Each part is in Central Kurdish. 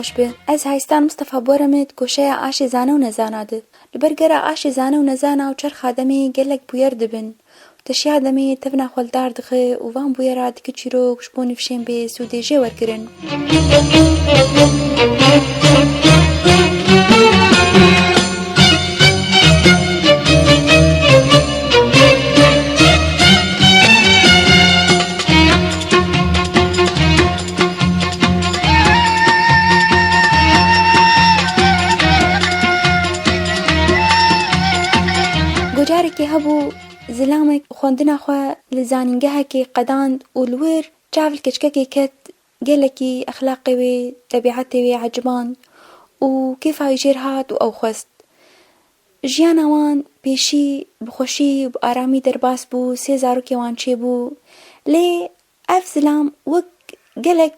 خوش به از هایستان مصطفى بورمت کوشیا عاش زانه و نزاناده لبرگرا عاش زانه و نزانا و چرخ آدمی گلک بویر دبن تشیا آدمی تبنا خالدار دخه و وان بویرا دیگه چیروک شبونی فشین به سودیجه ورکرن که هبو زلامك خوندنا خوا لزانينجها كي قداند والور جعل كشككي كت جلكي أخلاقي وطبيعتي وعجبان وكيف هايجير هات أو خست جيانا وان بيشي بخوشي وبآرامي درباس بو سيزاروكي وان شي بو لي أف زلام وك جلك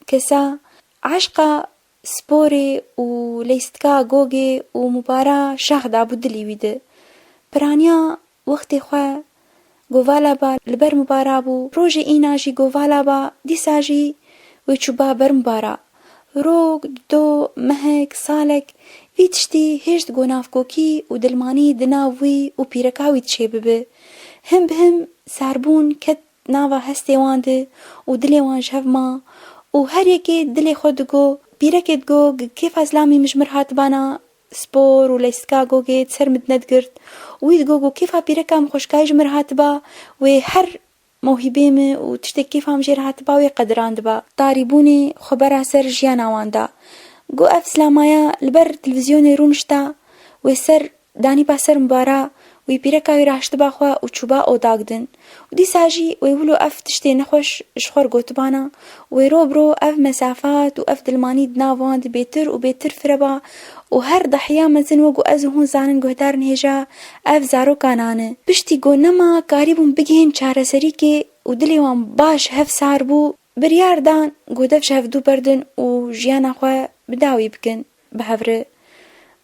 كسا عشقا سبوري وليستكا جوجي ومبارا شاخدا بدلي ويده برانيا وقتی خوا گوالا با لبر مبارابو روز اینا جی گوالا با دیسا جی ویچوبا بر مبارا روگ دو مهک سالک ویتشتی هشت گوناف کوکی و دلمانی دناوی و پیرکاوی تشه ببه هم بهم سربون کت ناوا هستی وانده و دلی وان جهوما و هر یکی دلی خود گو پیرکت گو کیف ازلامی مجمر هات بانا سپور و لیسکا گوگه سر مدند گرد ويد جوجو كيف بيركام خوش كايج مرهاتبا وهر موهبيم وتشتك كيف هم جير هاتبا ويقدران دبا طاربوني خبرها سر جيانا واندا جو أفسلامايا البر تلفزيوني رومشتا وسر داني باسر مبارا ويبيركا ويراشتبا خوا وشوبا او داغدن ودي ساجي ويولو اف تشتي نخوش شخور قوتبانا ويروبرو اف مسافات واف دلماني دناواند بيتر وبيتر فربا وهر ضحيا مزن وقو ازهون زانن قهدار نهجا اف زارو كانانه بشتي قو نما قاربون بگهن چاره سريكي ودليوان باش هف ساربو بريار دان قو دفش هفدو بردن و جيانا خوا بداوي بكن بهفره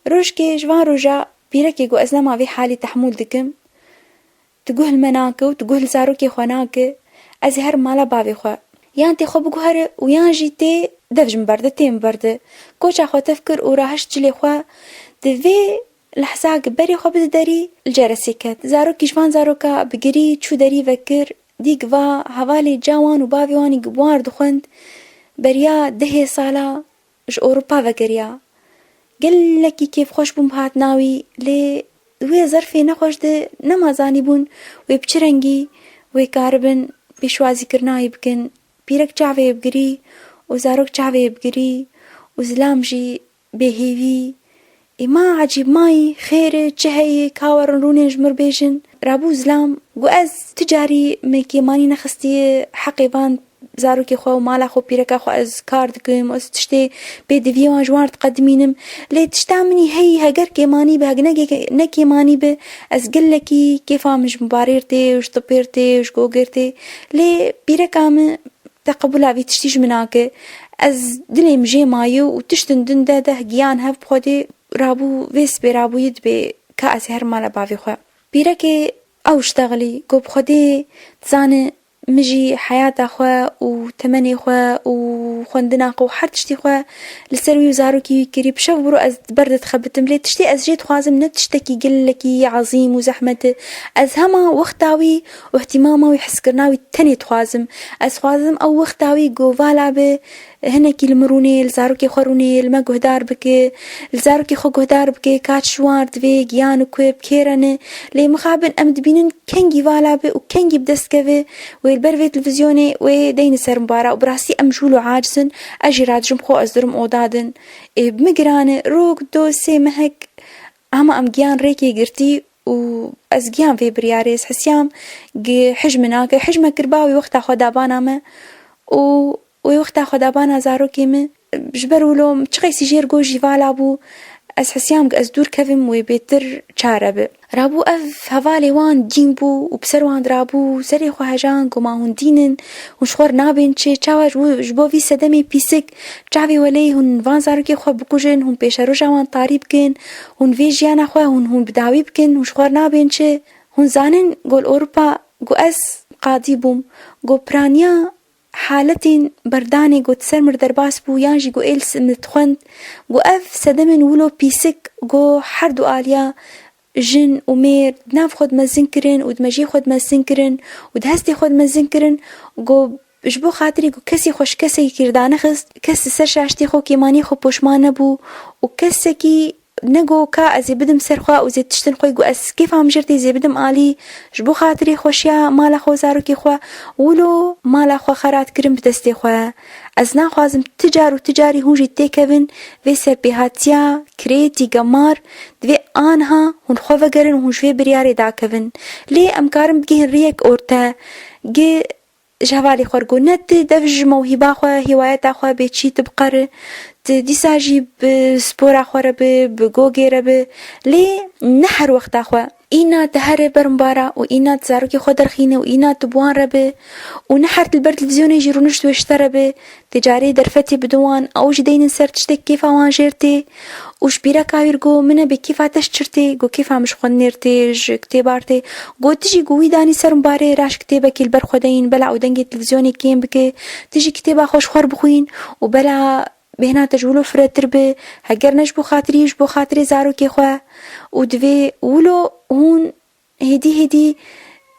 روشكي جوان روجا بيركي قو أزلما في حالي تحمل دكم تقول مناك وتقول زاروكي خواناك أزهر مالا بابي خوا يان تي خو بقهر ويان جيتي دفج مبرده تي مبرده كوش أخو تفكر وراهش جلي خوا دفي لحظاك بري خو بداري الجرسيكت زاروكي جوان زاروكا بقري تشو داري فكر ديك فا هوالي جوان وبابي واني قبوار دخند بريا دهي صالا اش أوروبا فكريا قل لكي كيف خوش بوم هات ناوي لي وي ظرفي نخوش ده نمازاني بون وي بچرنگي وي كاربن بيشوازي كرناي بكن بيرك چاوي بگري وزاروك چاوي بگري وزلامجي بهيوي إما عجيب ماي خير چهي كاورن روني جمر بيجن رابو زلام قو از تجاري ميكي ماني نخستي حقيبان زاروكي خو مالا خو بيركا خو از كارد كم از تشتي بدفيو انجوار تقدمينم لي تشتامني هي هجر كيماني بهج نكي ماني ب از قلكي كيف مش مباريرتي وش طبيرتي وش جوجرتي لي بيركا م تقبلها في تشتيج مناك از دلي مجي مايو وتشتن دن ده جيان هف بخدي رابو ويس برابو يد ب كأس هر مالا بافي خو بيركي او اشتغلي قو بخدي تزانه مجي حياة أخوة وتمني أخوة وخندنا أخوة وحر تشتي أخوة لسروي وزاروكي كريب شوفرو أز برد تخبتم لي تشتي أز جيت خوازم نتشتكي قلكي عظيم وزحمة أز هما وقتاوي واهتمامه ويحس كرناوي تاني تخوازم أز خوازم أو وقتاوي قوفالا به هناكي المروني لزاروكي خوروني لما قهدار بك لزاروكي خو قهدار بك كاتشوار دوي جيانو كويب كيرانه لي مخابن أمد بينن كنجي فالا به وكنجي بدسكوه والبرفي تلفزيوني ودين سر مبارا وبراسي أمجولو عاجزن أجي راجم خو أزدرم أودادن بمقرانه روك دو سي مهك أما أم جيان ريكي قرتي وأز جيان في برياريس حسيام حجمناك حجمك كرباوي وقتا خدابانا ما ووقتا خدابانا زاروكي ما بجبرولو چغي سيجير جوجي فالا بو از حسيام از دور كفم وبيتر چارب رابو اف هوالي وان دين بو وبسروان رابو سري خو هجان كما هون دينن وشخور نابين چه چاواج جبو في سدمي بيسك چاوي ولي هون وان زاروكي خو بكوجن هون بيشرو جوان طاريب كن هون فيجيانا خو هون بداوي بكن وشخور نابين چه هون زانن قول اوروبا قو اس قادي بوم قو برانيا حالتين برداني قو تسرمر درباس بو يانجي قو إلس متخوند قو أف سدمن ولو بيسك قو حردو آليا جن ومير دناف خود مزن كرن ودمجي خود مزن كرن ودهستي خود مزن كرن قو جبو خاطري قو كسي خوش كسي كردانه خست كسي سر شاشتي خو كيماني خو پوشمان بو وكسي كي نگو کا از بدم سرخوا و زید تشتن خوی گو از کیف هم جرتی زی بدم عالی جبو خاطری خوشیا مال خو زارو کی خوا ولو مال خو خرات کرم بدستی خوا از نخوازم تجاری هونجی تکون و سر بهاتیا کریتی گمار دوی آنها هون خو وگرن هون شوی بریاری دا کون لی امکارم بگیهن ریک اورتا گی جوالي خورگو نت دفج موهبة خوا هوايات خوا بيتشي تبقر تديساجي بسبورا خورا بجوجيرا لي نحر وقت خوا إينا تهرب برمبارا وإينا تزاروكي خودر خينة وإينا تبوان ربي ونحر البر تلفزيون يجرو نشت واشتربي تجاري درفتي بدوان أو جدين نسر تشتك كيف وان جيرتي وشبيرا كايرجو منا بكيف تشترتي جو كيف مش خنيرتي كتابارتي جو تجي جوي داني سرمباري راش كتابك البر خدين بلا ودنجي تلفزيوني كيم بك تجي كتابة خوش خور بخوين وبلا بهنا تجولو فراتر به هگر نجبو خاطري زارو كي خوا ودوي ولو هون هدي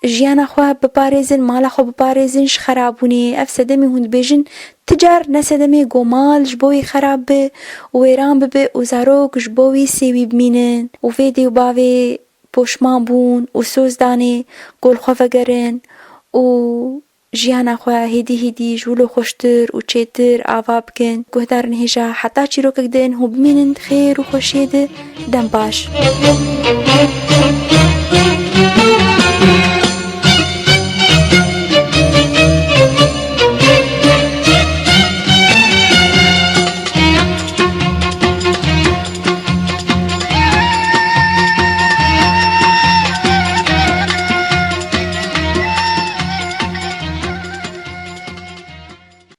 جيانا خوا بباريزن مالا خوا بباريزن خرابوني افسدمي هون بيجن تجار نسدمي قومال جبوي خراب به ويران به وزاروك جبوي سيوي بمينن وفيدي وباوي پوشمان بون وسوز داني قول خوا فقرن و جيانا خوا هدي جولو خوشتر و چيتر آوا بكن گهدارن هجا حتا چيروكك دين هو بمينن خير و خوشيد دم باش